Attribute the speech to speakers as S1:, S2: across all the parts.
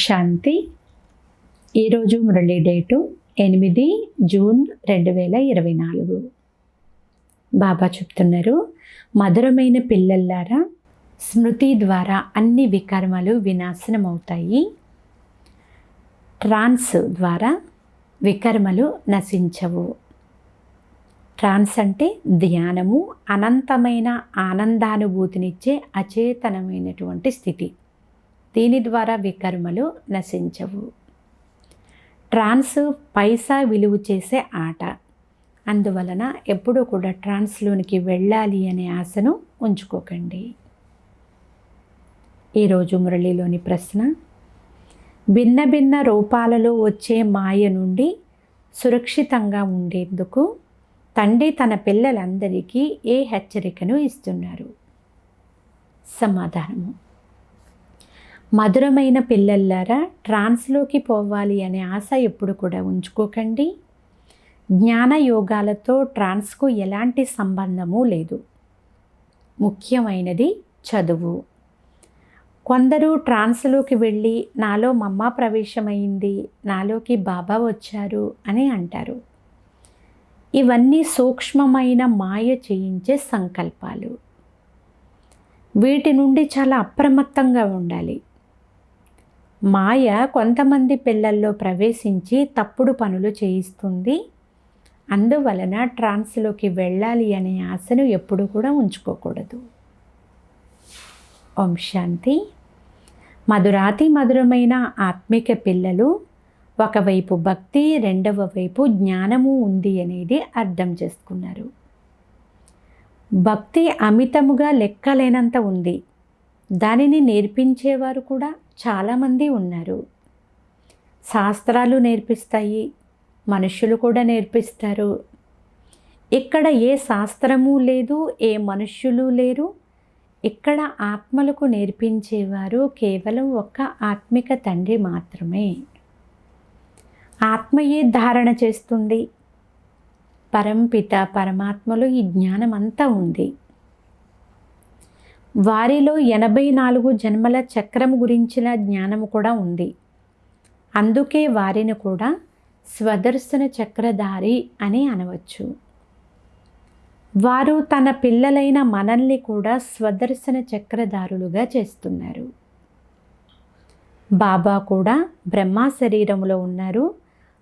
S1: శాంతి. ఈరోజు Murali date 8 June 2024. బాబా చెప్తున్నారు, మధురమైన పిల్లల్లారా, స్మృతి ద్వారా అన్ని వికర్మలు వినాశనం అవుతాయి. ట్రాన్స్ ద్వారా వికర్మలు నశించవు. ట్రాన్స్ అంటే ధ్యానము, అనంతమైన ఆనందానుభూతినిచ్చే అచేతనమైనటువంటి స్థితి. దీని ద్వారా వికర్మలు నశించవు. ట్రాన్స్ పైసా విలువ చేసే ఆట. అందువలన ఎప్పుడూ కూడా ట్రాన్స్లోనికి వెళ్ళాలి అనే ఆశను ఉంచుకోకండి. ఈరోజు మురళిలోని ప్రశ్న, భిన్న భిన్న రూపాలలో వచ్చే మాయ నుండి సురక్షితంగా ఉండేందుకు తండ్రి తన పిల్లలందరికీ ఏ హెచ్చరికను ఇస్తున్నారు? సమాధానము, మధురమైన పిల్లల్లారా, ట్రాన్స్లోకి పోవాలి అనే ఆశ ఎప్పుడు కూడా ఉంచుకోకండి. జ్ఞాన యోగాలతో ట్రాన్స్కు ఎలాంటి సంబంధము లేదు. ముఖ్యమైనది చదువు. కొందరు ట్రాన్స్లోకి వెళ్ళి నాలో మమ్మ ప్రవేశమైంది, నాలోకి బాబా వచ్చారు అని అంటారు. ఇవన్నీ సూక్ష్మమైన మాయ చేయించే సంకల్పాలు. వీటి నుండి చాలా అప్రమత్తంగా ఉండాలి. మాయ కొంతమంది పిల్లల్లో ప్రవేశించి తప్పుడు పనులు చేయిస్తుంది. అందువలన ట్రాన్స్లోకి వెళ్ళాలి అనే ఆశను ఎప్పుడు కూడా ఉంచుకోకూడదు. ఓం శాంతి. మధురాతి మధురమైన ఆత్మిక పిల్లలు, ఒకవైపు భక్తి, రెండవ వైపు జ్ఞానము ఉంది అనేది అర్థం చేసుకున్నారు. భక్తి అమితముగా లెక్కలేనంత ఉంది. దానిని నేర్పించేవారు కూడా చాలామంది ఉన్నారు. శాస్త్రాలు నేర్పిస్తాయి, మనుషులు కూడా నేర్పిస్తారు. ఇక్కడ ఏ శాస్త్రము లేదు, ఏ మనుష్యులు లేరు. ఇక్కడ ఆత్మలకు నేర్పించేవారు కేవలం ఒక్క ఆత్మిక తండ్రి మాత్రమే. ఆత్మయే ధారణ చేస్తుంది. పరంపిత పరమాత్మలో ఈ జ్ఞానం అంతా ఉంది. వారిలో 84 జన్మల చక్రం గురించిన జ్ఞానము కూడా ఉంది. అందుకే వారిని కూడా స్వదర్శన చక్రధారి అని అనవచ్చు. వారు తన పిల్లలైన మనల్ని కూడా స్వదర్శన చక్రధారులుగా చేస్తున్నారు. బాబా కూడా బ్రహ్మ శరీరంలో ఉన్నారు.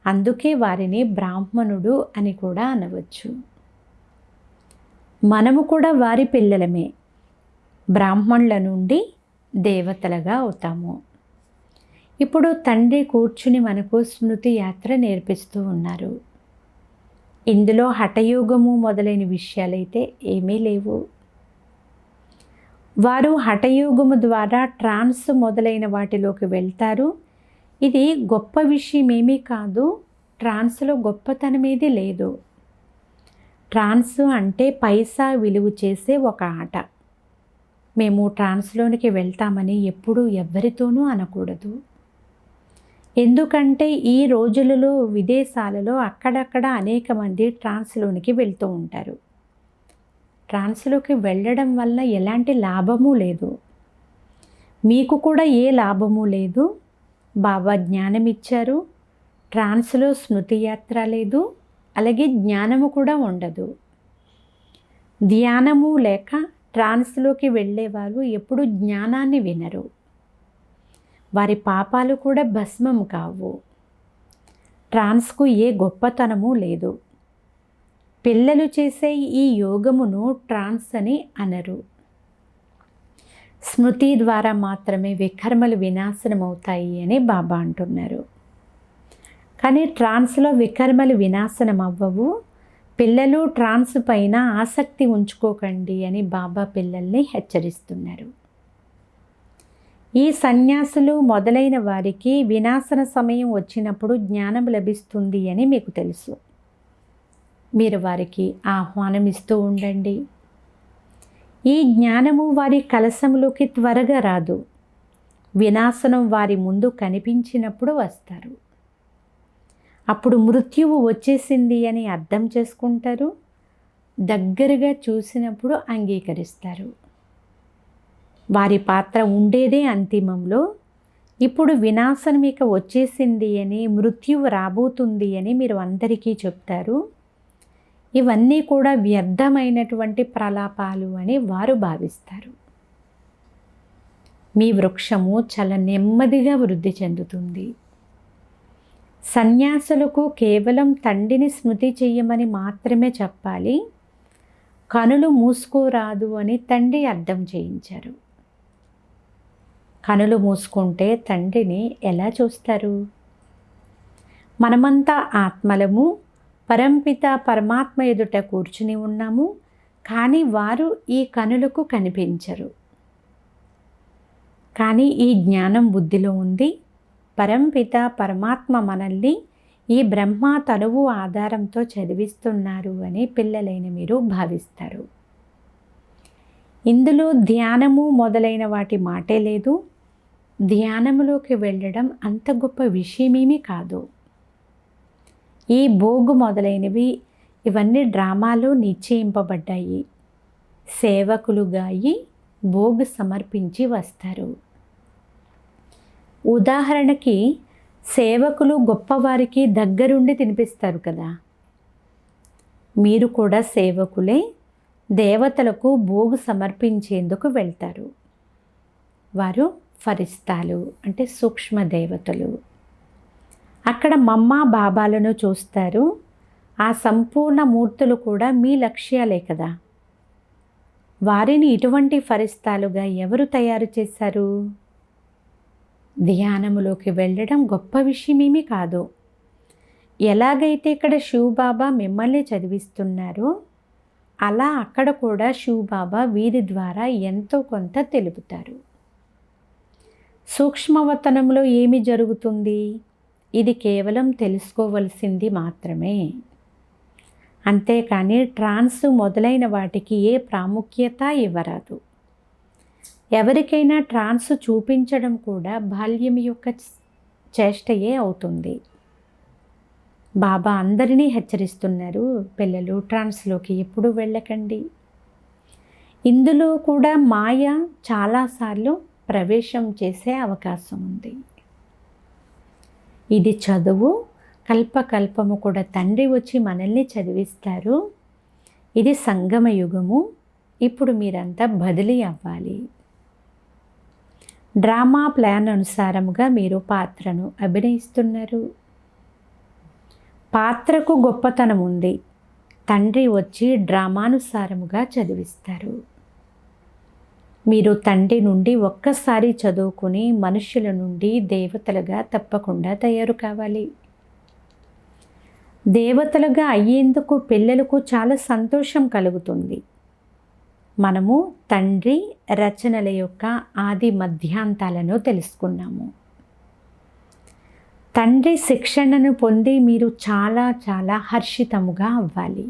S1: అందుకే వారిని బ్రాహ్మణుడు అని కూడా అనవచ్చు. మనము కూడా వారి పిల్లలమే. బ్రాహ్మణుల నుండి దేవతలుగా అవుతాము. ఇప్పుడు తండ్రి కూర్చుని మనకు స్మృతి యాత్ర నేర్పిస్తూ ఉన్నారు. ఇందులో హఠయోగము మొదలైన విషయాలైతే ఏమీ లేవు. వారు హఠయోగము ద్వారా ట్రాన్స్ మొదలైన వాటిలోకి వెళ్తారు. ఇది గొప్ప విషయం ఏమీ కాదు. ట్రాన్స్లో గొప్పతనమేది లేదు. ట్రాన్స్ అంటే పైసా విలువ చేసే ఒక ఆట. మేము ట్రాన్స్లోనికి వెళ్తామని ఎప్పుడూ ఎవ్వరితోనూ అనకూడదు. ఎందుకంటే ఈ రోజులలో విదేశాలలో అక్కడక్కడ అనేక మంది ట్రాన్స్లోనికి వెళ్తూ ఉంటారు. ట్రాన్స్లోకి వెళ్ళడం వల్ల ఎలాంటి లాభము లేదు. మీకు కూడా ఏ లాభము లేదు. బాబా జ్ఞానం ఇచ్చారు. ట్రాన్స్లో స్మృతి యాత్ర లేదు, అలాగే జ్ఞానము కూడా ఉండదు. ధ్యానము లేక ట్రాన్స్లోకి వెళ్ళేవారు ఎప్పుడు జ్ఞానాన్ని వినరు. వారి పాపాలు కూడా భస్మం కావు. ట్రాన్స్కు ఏ గొప్పతనము లేదు. పిల్లలు చేసే ఈ యోగమును ట్రాన్స్ అని అనరు. స్మృతి ద్వారా మాత్రమే వికర్మలు వినాశనం అవుతాయి అని బాబా అంటున్నారు. కానీ ట్రాన్స్లో వికర్మలు వినాశనం అవ్వవు. పిల్లలు ట్రాన్స్ పైన ఆసక్తి ఉంచుకోకండి అని బాబా పిల్లల్ని హెచ్చరిస్తున్నారు. ఈ సన్యాసులు మొదలైన వారికి వినాశన సమయం వచ్చినప్పుడు జ్ఞానం లభిస్తుంది అని మీకు తెలుసు. మీరు వారికి ఆహ్వానం ఇస్తూ ఉండండి. ఈ జ్ఞానము వారి కలశంలోకి త్వరగా రాదు. వినాశనం వారి ముందు కనిపించినప్పుడు వస్తారు. అప్పుడు మృత్యువు వచ్చేసింది అని అర్థం చేసుకుంటారు. దగ్గరగా చూసినప్పుడు అంగీకరిస్తారు. వారి పాత్ర ఉండేదే అంతిమంలో. ఇప్పుడు వినాశనం ఇక వచ్చేసింది అని, మృత్యువు రాబోతుంది అని మీరు అందరికీ చెప్తారు. ఇవన్నీ కూడా వ్యర్థమైనటువంటి ప్రలాపాలు అని వారు భావిస్తారు. మీ వృక్షము చాలా నెమ్మదిగా వృద్ధి చెందుతుంది. సన్యాసులకు కేవలం తండ్రిని స్మృతి చెయ్యమని మాత్రమే చెప్పాలి. కనులు మూసుకోరాదు అని తండ్రి అర్థం చేయించారు. కనులు మూసుకుంటే తండ్రిని ఎలా చూస్తారు? మనమంతా ఆత్మలము, పరంపిత పరమాత్మ ఎదుట కూర్చుని ఉన్నాము. కానీ వారు ఈ కనులకు కనిపించరు. కానీ ఈ జ్ఞానం బుద్ధిలో ఉంది. పరంపిత పరమాత్మ మనల్ని ఈ బ్రహ్మ తనువు ఆధారంతో చదివిస్తున్నారు అని పిల్లలైన మీరు భావిస్తారు. ఇందులో ధ్యానము మొదలైన వాటి మాటే లేదు. ధ్యానములోకి వెళ్ళడం అంత గొప్ప విషయమేమీ కాదు. ఈ భోగు మొదలైనవి ఇవన్నీ డ్రామాలో నిశ్చయింపబడ్డాయి. సేవకులుగా అయి భోగు సమర్పించి వస్తారు. ఉదాహరణకి సేవకులు గొప్పవారికి దగ్గరుండి తినిపిస్తారు కదా. మీరు కూడా సేవకులే దేవతలకు భోగు సమర్పించేందుకు వెళ్తారు. వారు ఫరిస్తాలు అంటే సూక్ష్మ దేవతలు. అక్కడ మమ్మ బాబాలను చూస్తారు. ఆ సంపూర్ణ మూర్తులు కూడా మీ లక్ష్యాలే కదా. వారిని ఇటువంటి ఫరిస్తాలుగా ఎవరు తయారు చేశారు? ధ్యానములోకి వెళ్ళడం గొప్ప విషయమేమీ కాదు. ఎలాగైతే ఇక్కడ శివబాబా మిమ్మల్ని చదివిస్తున్నారో అలా అక్కడ కూడా శివబాబా వీరి ద్వారా ఎంతో కొంత తెలుపుతారు. సూక్ష్మవతనంలో ఏమి జరుగుతుంది? ఇది కేవలం తెలుసుకోవలసింది మాత్రమే. అంతేకాని ట్రాన్స్ మొదలైన వాటికి ఏ ప్రాముఖ్యత ఇవ్వరాదు. ఎవరికైనా ట్రాన్స్ చూపించడం కూడా బాల్యం యొక్క చేష్టయే అవుతుంది. బాబా అందరినీ హెచ్చరిస్తున్నారు, పిల్లలు ట్రాన్స్లోకి ఎప్పుడు వెళ్ళకండి. ఇందులో కూడా మాయ చాలాసార్లు ప్రవేశం చేసే అవకాశం ఉంది. ఇది చదువు, కల్పకల్పము కూడా తండ్రి వచ్చి మనల్ని చదివిస్తారు. ఇది సంగమ యుగము. ఇప్పుడు మీరంతా బదిలీ అవ్వాలి. డ్రామా ప్లాన్ అనుసారముగా మీరు పాత్రను అభినయిస్తున్నారు. పాత్రకు గొప్పతనం ఉంది. తండ్రి వచ్చి డ్రామానుసారముగా చదివిస్తారు. మీరు తండ్రి నుండి ఒక్కసారి చదువుకుని మనుషుల నుండి దేవతలుగా తప్పకుండా తయారు కావాలి. దేవతలుగా అయ్యేందుకు పిల్లలకు చాలా సంతోషం కలుగుతుంది. మనము తండ్రి రచనల యొక్క ఆది మధ్యాంతాలను తెలుసుకున్నాము. తండ్రి శిక్షణను పొంది మీరు చాలా చాలా హర్షితముగా అవ్వాలి.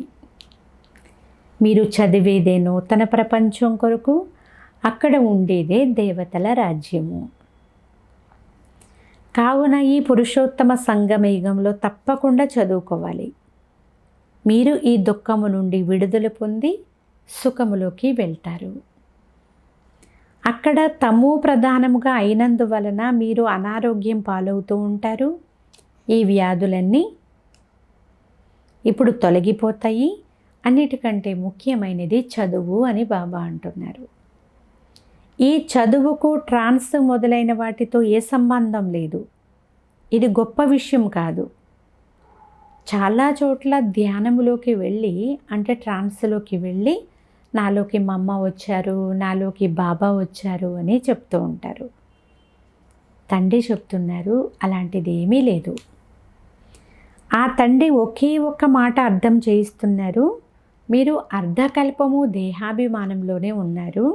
S1: మీరు చదివేదే నూతన ప్రపంచం కొరకు, అక్కడ ఉండేదే దేవతల రాజ్యము. కావున ఈ పురుషోత్తమ సంగమ యుగంలో తప్పకుండా చదువుకోవాలి. మీరు ఈ దుఃఖము నుండి విడుదల పొంది సుఖములోకి వెళ్తారు. అక్కడ తమో ప్రధానముగా అయినందువలన మీరు అనారోగ్యం పాలవుతూ ఉంటారు. ఈ వ్యాధులన్నీ ఇప్పుడు తొలగిపోతాయి. అన్నిటికంటే ముఖ్యమైనది చదువు అని బాబా అంటున్నారు. ఈ చదువుకు ట్రాన్స్ మొదలైన వాటితో ఏ సంబంధం లేదు. ఇది గొప్ప విషయం కాదు. చాలా చోట్ల ధ్యానములోకి వెళ్ళి అంటే ట్రాన్స్లోకి వెళ్ళి నాలోకి మమ్మ వచ్చారు, నాలోకి బాబా వచ్చారు అని చెప్తూ ఉంటారు. తండ్రి చెప్తున్నారు అలాంటిది ఏమీ లేదు. ఆ తండ్రి ఒకే ఒక్క మాట అర్థం చేయిస్తున్నారు. మీరు అర్ధకల్పము దేహాభిమానంలోనే ఉన్నారు.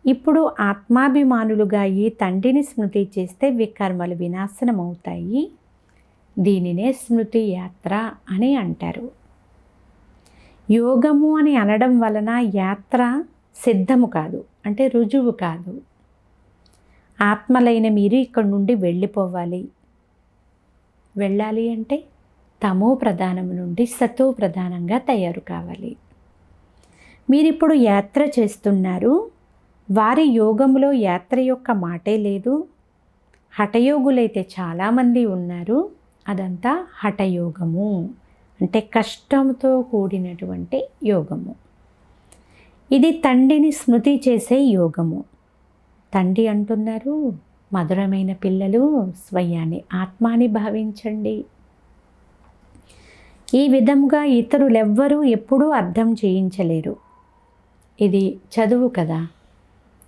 S1: ఇప్పుడు ఆత్మాభిమానులుగా ఈ తండ్రిని స్మృతి చేస్తే వికర్మలు వినాశనం అవుతాయి. దీనినే స్మృతి యాత్ర అని అంటారు. యోగము అని అనడం వలన యాత్ర సిద్ధము కాదు, అంటే రుజువు కాదు. ఆత్మలైన మీరు ఇక్కడి నుండి వెళ్ళిపోవాలి. వెళ్ళాలి అంటే తమో ప్రధానం నుండి సతో ప్రధానంగా తయారు కావాలి. మీరిప్పుడు యాత్ర చేస్తున్నారు. వారి యోగంలో యాత్ర యొక్క మాటే లేదు. హఠయోగులైతే చాలామంది ఉన్నారు. అదంతా హఠయోగము, అంటే కష్టంతో కూడినటువంటి యోగము. ఇది తండ్రిని స్మృతి చేసే యోగము. తండ్రి అంటున్నారు, మధురమైన పిల్లలు, స్వయాన్ని ఆత్మాని భావించండి. ఈ విధంగా ఇతరులెవ్వరూ ఎప్పుడూ అర్థం చేయించలేరు. ఇది చదువు కదా.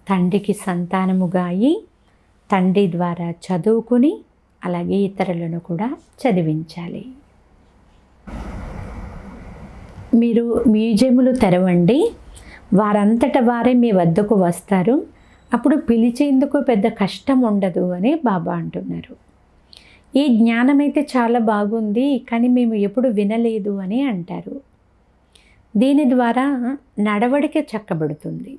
S1: తండ్రికి సంతానముగా అయి తండ్రి ద్వారా చదువుకుని అలాగే ఇతరులను కూడా చదివించాలి. మీరు మ్యూజియంలు తెరవండి, వారంతట వారే మీ వద్దకు వస్తారు. అప్పుడు పిలిచేందుకు పెద్ద కష్టం ఉండదు అని బాబా అంటున్నారు. ఈ జ్ఞానం అయితే చాలా బాగుంది, కానీ మేము ఎప్పుడు వినలేదు అని అంటారు. దీని ద్వారా నడవడిక చక్కబడుతుంది.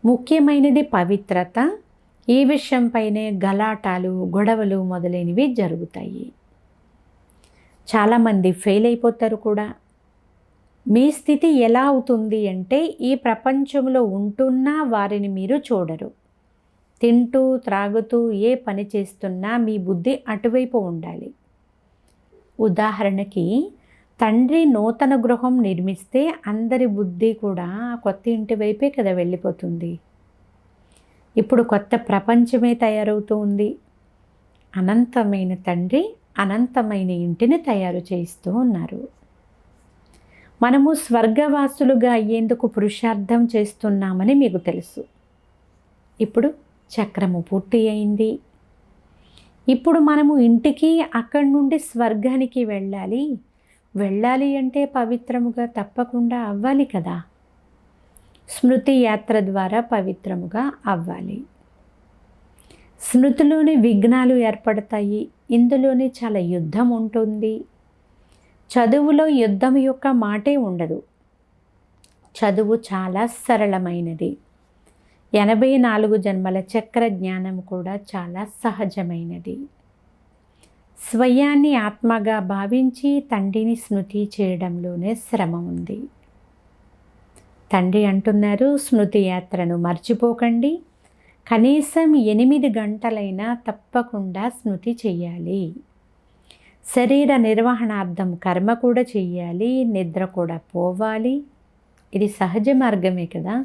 S1: ముఖ్యమైనది పవిత్రత. ఈ విషయంపైనే గలాటాలు, గొడవలు మొదలైనవి జరుగుతాయి. చాలామంది ఫెయిల్ అయిపోతారు కూడా. మీ స్థితి ఎలా అవుతుంది అంటే, ఈ ప్రపంచంలో ఉంటున్నా వారిని మీరు చూడరు. తింటూ త్రాగుతూ ఏ పని చేస్తున్నా మీ బుద్ధి అటువైపు ఉండాలి. ఉదాహరణకి తండ్రి నూతన గృహం నిర్మిస్తే అందరి బుద్ధి కూడా కొత్త ఇంటి వైపే కదా వెళ్ళిపోతుంది. ఇప్పుడు కొత్త ప్రపంచమే తయారవుతూ ఉంది. అనంతమైన తండ్రి అనంతమైన ఇంటిని తయారు చేస్తూ ఉన్నారు. మనము స్వర్గవాసులుగా అయ్యేందుకు పురుషార్థం చేస్తున్నామని మీకు తెలుసు. ఇప్పుడు చక్రము పూర్తి అయింది. ఇప్పుడు మనము ఇంటికి, అక్కడి నుండి స్వర్గానికి వెళ్ళాలి. వెళ్ళాలి అంటే పవిత్రముగా తప్పకుండా అవ్వాలి కదా. స్మృతి యాత్ర ద్వారా పవిత్రముగా అవ్వాలి. స్మృతిలోని విఘ్నాలు ఏర్పడతాయి. ఇందులోనే చాలా యుద్ధం ఉంటుంది. చదువులో యుద్ధం యొక్క మాటే ఉండదు. చదువు చాలా సరళమైనది. 84 జన్మల చక్ర జ్ఞానం కూడా చాలా సహజమైనది. స్వయాన్ని ఆత్మగా భావించి తండ్రిని స్మృతి చేయడంలోనే శ్రమ ఉంది. తండ్రి అంటున్నారు, స్మృతి యాత్రను మర్చిపోకండి. కనీసం 8 గంటలైనా తప్పకుండా స్మృతి చెయ్యాలి. శరీర నిర్వహణార్థం కర్మ కూడా చెయ్యాలి, నిద్ర కూడా పోవాలి. ఇది సహజ మార్గమే కదా.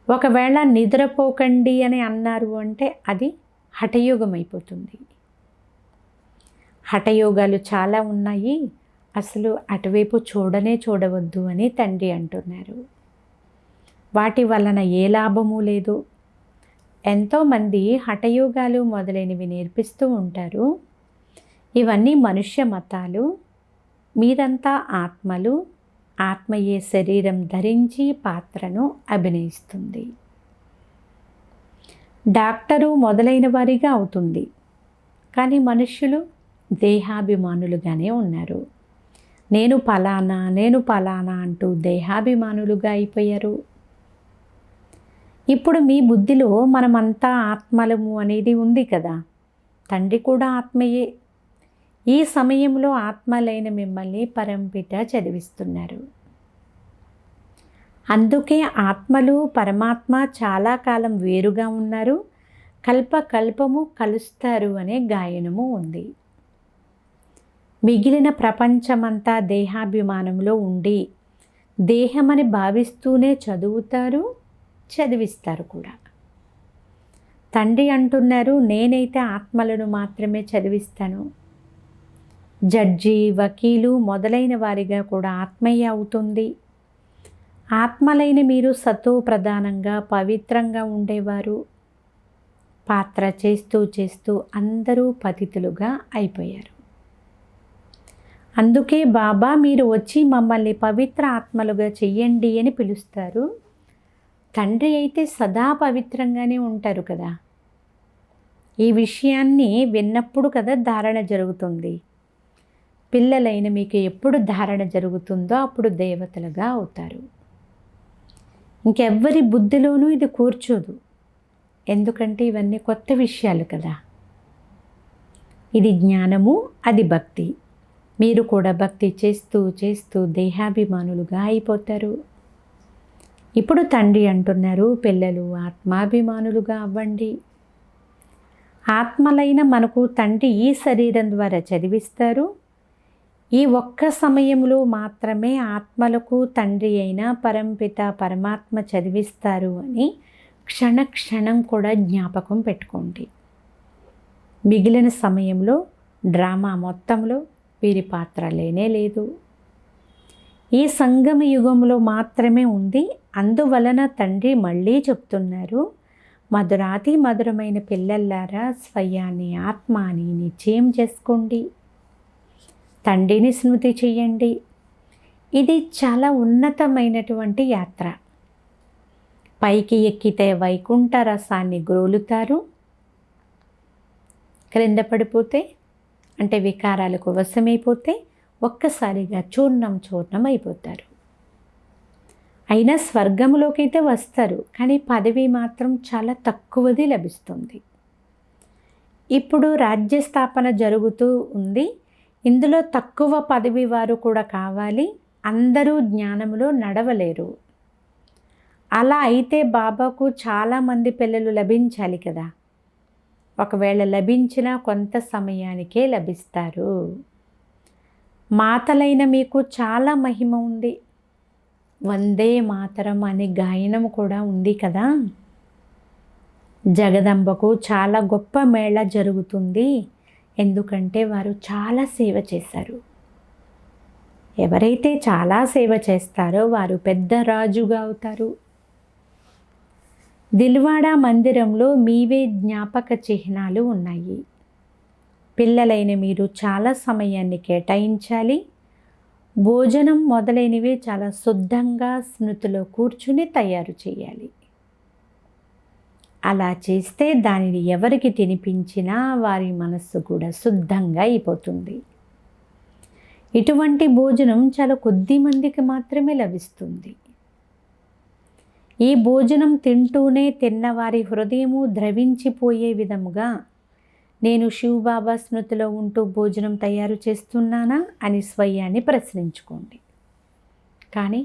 S1: ఒకవేళ నిద్రపోకండి అని అన్నారు అంటే అది హఠయోగం అయిపోతుంది. హఠయోగాలు చాలా ఉన్నాయి. అసలు అటువైపు చూడవద్దు అని తండ్రి అంటున్నారు. వాటి వలన ఏ లాభము లేదు. ఎంతోమంది హఠయోగాలు మొదలైనవి నేర్పిస్తూ ఉంటారు. ఇవన్నీ మనుష్య మతాలు. మీరంతా ఆత్మలు. ఆత్మయే శరీరం ధరించి పాత్రను అభినయిస్తుంది. డాక్టరు మొదలైన వారిగా అవుతుంది. కానీ మనుష్యులు దేహాభిమానులుగానే ఉన్నారు. నేను పలానా అంటూ దేహాభిమానులుగా అయిపోయారు. ఇప్పుడు మీ బుద్ధిలో మనమంతా ఆత్మలము అనేది ఉంది కదా. తండ్రి కూడా ఆత్మయే. ఈ సమయంలో ఆత్మలైన మిమ్మల్ని పరంపిట చదివిస్తున్నారు. అందుకే ఆత్మలు పరమాత్మ చాలా కాలం వేరుగా ఉన్నారు, కల్పకల్పము కలుస్తారు అనే గాయనము ఉంది. మిగిలిన ప్రపంచమంతా దేహాభిమానంలో ఉండి దేహమని భావిస్తూనే చదువుతారు, చదివిస్తారు కూడా. తండ్రి అంటున్నారు, నేనైతే ఆత్మలను మాత్రమే చదివిస్తాను. జడ్జి, వకీలు మొదలైన వారిగా కూడా ఆత్మయ్య అవుతుంది. ఆత్మలైన మీరు సతో ప్రధానంగా పవిత్రంగా ఉండేవారు. పాత్ర చేస్తూ చేస్తూ అందరూ పతితులుగా అయిపోయారు. అందుకే బాబా మీరు వచ్చి మమ్మల్ని పవిత్ర ఆత్మలుగా చెయ్యండి అని పిలుస్తారు. తండ్రి అయితే సదా పవిత్రంగానే ఉంటారు కదా. ఈ విషయాన్ని విన్నప్పుడు కదా ధారణ జరుగుతుంది. పిల్లలైన మీకు ఎప్పుడు ధారణ జరుగుతుందో అప్పుడు దేవతలుగా అవుతారు. ఇంకెవ్వరి బుద్ధిలోనూ ఇది కూర్చోదు. ఎందుకంటే ఇవన్నీ కొత్త విషయాలు కదా. ఇది జ్ఞానము, అది భక్తి. మీరు కూడా భక్తి చేస్తూ చేస్తూ దేహాభిమానులుగా అయిపోతారు. ఇప్పుడు తండ్రి అంటున్నారు, పిల్లలు ఆత్మాభిమానులుగా అవ్వండి. ఆత్మలైన మనకు తండ్రి ఈ శరీరం ద్వారా చదివిస్తారు. ఈ ఒక్క సమయంలో మాత్రమే ఆత్మలకు తండ్రి అయిన పరంపిత పరమాత్మ చదివిస్తారు అని క్షణం కూడా జ్ఞాపకం పెట్టుకోండి. మిగిలిన సమయంలో డ్రామా మొత్తంలో వీరి పాత్ర లేనే లేదు. ఈ సంగమ యుగంలో మాత్రమే ఉంది. అందువలన తండ్రి మళ్ళీ చెప్తున్నారు, మధురాతి మధురమైన పిల్లల్లారా, స్వయాన్ని ఆత్మ అని నిశ్చయం చేసుకోండి, తండ్రిని స్మృతి చేయండి. ఇది చాలా ఉన్నతమైనటువంటి యాత్ర. పైకి ఎక్కితే వైకుంఠ రసాన్ని గ్రోలుతారు, క్రింద పడిపోతే అంటే వికారాలకు వశమైపోతే ఒక్కసారిగా చూర్ణం అయిపోతారు. అయినా స్వర్గంలోకైతే వస్తారు, కానీ పదవి మాత్రం చాలా తక్కువది లభిస్తుంది. ఇప్పుడు రాజ్యస్థాపన జరుగుతూ ఉంది. ఇందులో తక్కువ పదవి వారు కూడా కావాలి. అందరూ జ్ఞానంలో నడవలేరు. అలా అయితే బాబాకు చాలామంది పిల్లలు లభించాలి కదా. ఒకవేళ లభించినా కొంత సమయానికే లభిస్తారు. మాతలైన మీకు చాలా మహిమ ఉంది. వందే మాతరం అనే గాయనం కూడా ఉంది కదా. జగదంబకు చాలా గొప్ప మేళ జరుగుతుంది. ఎందుకంటే వారు చాలా సేవ చేశారు. ఎవరైతే చాలా సేవ చేస్తారో వారు పెద్ద రాజుగా అవుతారు. దిల్వాడా మందిరంలో మీవే జ్ఞాపక చిహ్నాలు ఉన్నాయి. పిల్లలైన మీరు చాలా సమయాన్ని కేటాయించాలి. భోజనం మొదలైనవి చాలా శుద్ధంగా స్మృతిలో కూర్చుని తయారు చేయాలి. అలా చేస్తే దానిని ఎవరికి తినిపించినా వారి మనస్సు కూడా శుద్ధంగా అయిపోతుంది. ఇటువంటి భోజనం చాలా కొద్ది మందికి మాత్రమే లభిస్తుంది. ఈ భోజనం తింటూనే తిన్నవారి హృదయము ద్రవించిపోయే విధముగా నేను శివబాబా స్మృతిలో ఉంటూ భోజనం తయారు చేస్తున్నానా అని స్వయాన్ని ప్రశ్నించుకోండి. కానీ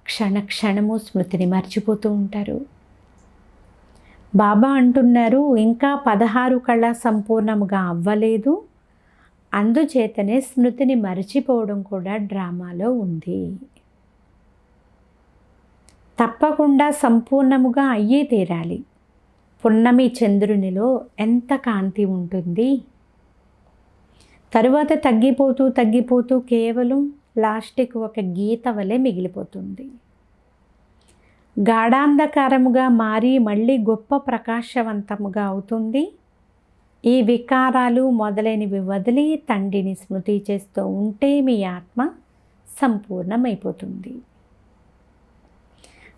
S1: క్షణము స్మృతిని మర్చిపోతూ ఉంటారు. బాబా అంటున్నారు, ఇంకా 16 కళ సంపూర్ణముగా అవ్వలేదు, అందుచేతనే స్మృతిని మర్చిపోవడం కూడా డ్రామాలో ఉంది. తప్పకుండా సంపూర్ణముగా అయ్యే తీరాలి. పున్నమి చంద్రునిలో ఎంత కాంతి ఉంటుంది. తరువాత తగ్గిపోతూ కేవలం లాస్ట్కి ఒక గీత వలె మిగిలిపోతుంది. గాఢాంధకారముగా మారి మళ్ళీ గొప్ప ప్రకాశవంతముగా అవుతుంది. ఈ వికారాలు మొదలైనవి వదిలి తండ్రిని స్మృతి చేస్తూ ఉంటే మీ ఆత్మ సంపూర్ణమైపోతుంది.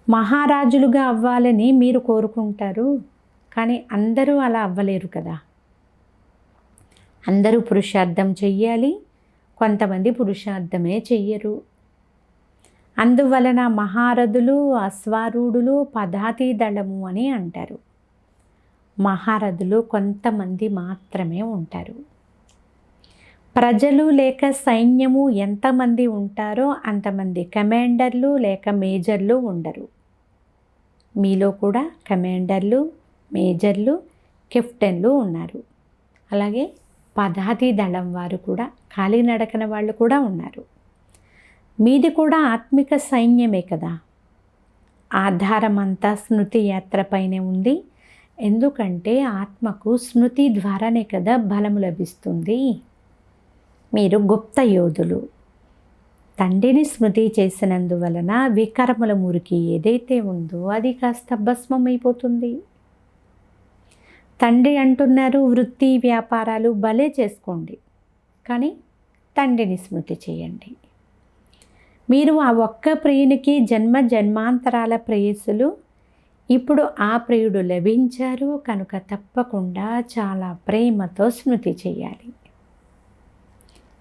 S1: మహారాజులుగా అవ్వాలని మీరు కోరుకుంటారు, కానీ అందరూ అలా అవ్వలేరు కదా. అందరూ పురుషార్థం చెయ్యాలి, కొంతమంది పురుషార్థమే చెయ్యరు. అందువలన మహారథులు, అశ్వారూఢులు పదాతి దళము అని అంటారు. మహారథులు కొంతమంది మాత్రమే ఉంటారు. ప్రజలు లేక సైన్యము ఎంతమంది ఉంటారో అంతమంది కమాండర్లు లేక మేజర్లు ఉండరు. మీలో కూడా కమాండర్లు, మేజర్లు, కెప్టెన్లు ఉన్నారు. అలాగే పదాతి దళం వారు కూడా, కాలినడకన వాళ్ళు కూడా ఉన్నారు. మీది కూడా ఆత్మిక సైన్యమే కదా. ఆధారం అంతా స్మృతి యాత్రపైనే ఉంది. ఎందుకంటే ఆత్మకు స్మృతి ద్వారానే కదా బలము లభిస్తుంది. మీరు గుప్త యోధులు. తండ్రిని స్మృతి చేసినందువలన వికర్మల మురికి ఏదైతే ఉందో అది కాస్త భస్మమైపోతుంది. తండ్రి అంటున్నారు, వృత్తి వ్యాపారాలు భలే చేసుకోండి, కానీ తండ్రిని స్మృతి చేయండి. మీరు ఆ ఒక్క ప్రియునికి జన్మాంతరాల ప్రేయసులు. ఇప్పుడు ఆ ప్రియుడు లభించారు కనుక తప్పకుండా చాలా ప్రేమతో స్మృతి చేయాలి.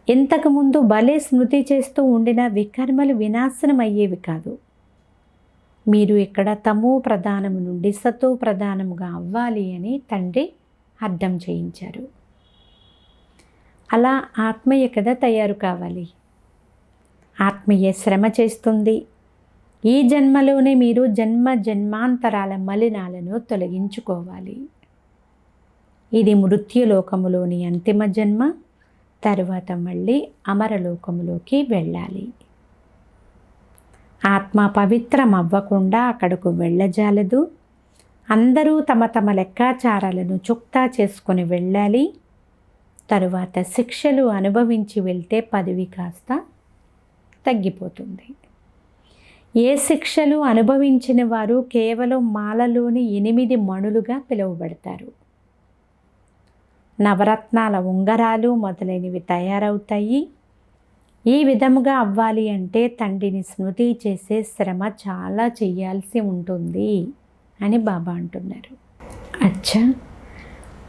S1: ఇంతకుముందు భలే స్మృతి చేస్తూ ఉండిన వికర్మలు వినాశనం అయ్యేవి కాదు. మీరు ఇక్కడ తమో ప్రధానము నుండి సతో ప్రధానముగా అవ్వాలి అని తండ్రి అర్థం చేయించారు. అలా ఆత్మీయ కదా తయారు కావాలి. ఆత్మీయ శ్రమ చేస్తుంది. ఈ జన్మలోనే మీరు జన్మాంతరాల మలినాలను తొలగించుకోవాలి. ఇది మృత్యులోకములోని అంతిమ జన్మ. తరువాత మళ్ళీ అమరలోకములోకి వెళ్ళాలి. ఆత్మ పవిత్రం అవ్వకుండా అక్కడకు వెళ్ళజాలదు. అందరూ తమ తమ లెక్కాచారాలను చుక్తా చేసుకొని వెళ్ళాలి. తరువాత శిక్షలు అనుభవించి వెళ్తే పదవి కాస్త తగ్గిపోతుంది. ఏ శిక్షలు అనుభవించిన వారు కేవలం మాలలోని 8 మణులుగా పిలువబడతారు. నవరత్నాల ఉంగరాలు మొదలైనవి తయారవుతాయి. ఈ విధముగా అవ్వాలి అంటే తండ్రిని స్మృతి చేసే శ్రమ చాలా చేయాల్సి ఉంటుంది అని బాబా అంటున్నారు. అచ్చా,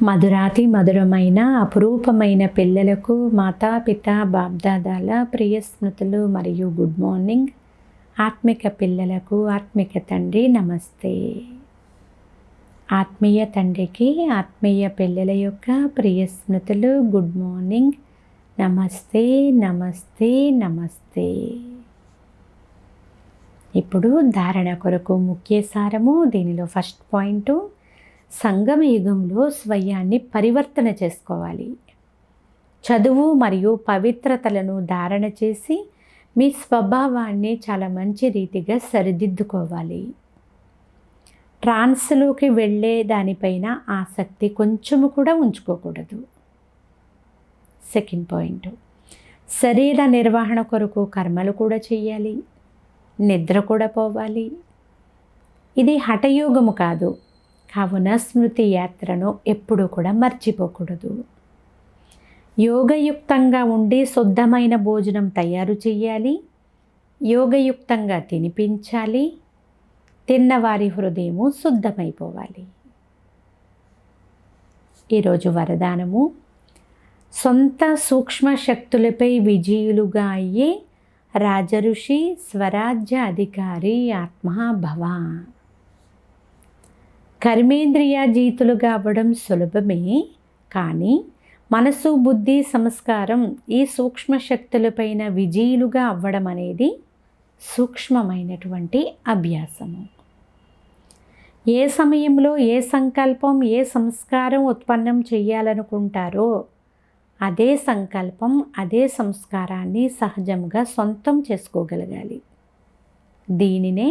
S1: మధురాతి మధురమైన అపురూపమైన పిల్లలకు మాతాపిత బాబ్దాదాల ప్రియ స్మృతులు మరియు గుడ్ మార్నింగ్. ఆత్మిక పిల్లలకు ఆత్మిక తండ్రి నమస్తే. ఆత్మీయ తండ్రికి ఆత్మీయ పిల్లల యొక్క ప్రియ స్మృతులు గుడ్ మార్నింగ్. నమస్తే నమస్తే నమస్తే. ఇప్పుడు ధారణ కొరకు ముఖ్య సారము. దీనిలో ఫస్ట్ పాయింట్, సంగమ యుగంలో స్వయాన్ని పరివర్తన చేసుకోవాలి. చదువు మరియు పవిత్రతలను ధారణ చేసి మీ స్వభావాన్ని చాలా మంచి రీతిగా సరిదిద్దుకోవాలి. ట్రాన్స్లోకి వెళ్ళే దానిపైన ఆసక్తి కొంచెము కూడా ఉంచుకోకూడదు. సెకండ్ పాయింట్, శరీర నిర్వహణ కొరకు కర్మలు కూడా చేయాలి, నిద్ర కూడా పోవాలి. ఇది హఠయోగము కాదు. కావున స్మృతి యాత్రను ఎప్పుడూ కూడా మర్చిపోకూడదు. యోగయుక్తంగా ఉండి శుద్ధమైన భోజనం తయారు చేయాలి. యోగయుక్తంగా తినిపించాలి. తిన్నవారి హృదయము శుద్ధమైపోవాలి. ఈరోజు వరదానము, సొంత సూక్ష్మ శక్తులపై విజయులుగా అయ్యే రాజఋషి స్వరాజ్య అధికారి ఆత్మభవ. కర్మేంద్రియాజీతులుగా అవ్వడం సులభమే, కానీ మనసు బుద్ధి సంస్కారం ఈ సూక్ష్మ శక్తులపైన విజయులుగా అవ్వడం అనేది సూక్ష్మమైనటువంటి అభ్యాసము. ఏ సమయంలో ఏ సంకల్పం ఏ సంస్కారం ఉత్పన్నం చేయాలనుకుంటారో అదే సంకల్పం అదే సంస్కారాన్ని సహజంగా సొంతం చేసుకోగలగాలి. దీనినే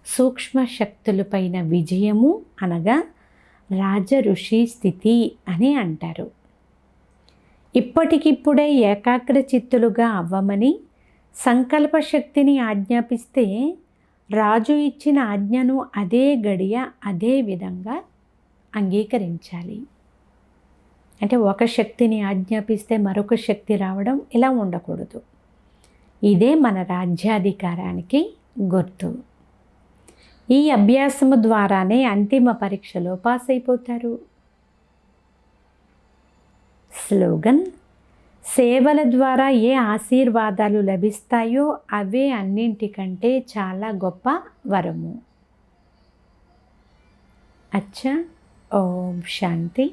S1: సూక్ష్మ శక్తులపైన విజయము అనగా రాజఋషి స్థితి అని అంటారు. ఇప్పటికిప్పుడే ఏకాగ్ర చిత్తులుగా అవ్వమని సంకల్ప శక్తిని ఆజ్ఞాపిస్తే రాజు ఇచ్చిన ఆజ్ఞను అదే గడియ అదే విధంగా అంగీకరించాలి. అంటే ఒక శక్తిని ఆజ్ఞాపిస్తే మరొక శక్తి రావడం ఇలా ఉండకూడదు. ఇదే మన రాజ్యాధికారానికి గుర్తు. ఈ అభ్యాసము ద్వారానే అంతిమ పరీక్షలో పాస్ అయిపోతారు. స్లోగన్, సేవల ద్వారా ఏ ఆశీర్వాదాలు లభిస్తాయో అవే అన్నింటికంటే చాలా గొప్ప వరము. అచ్చా, ఓం శాంతి.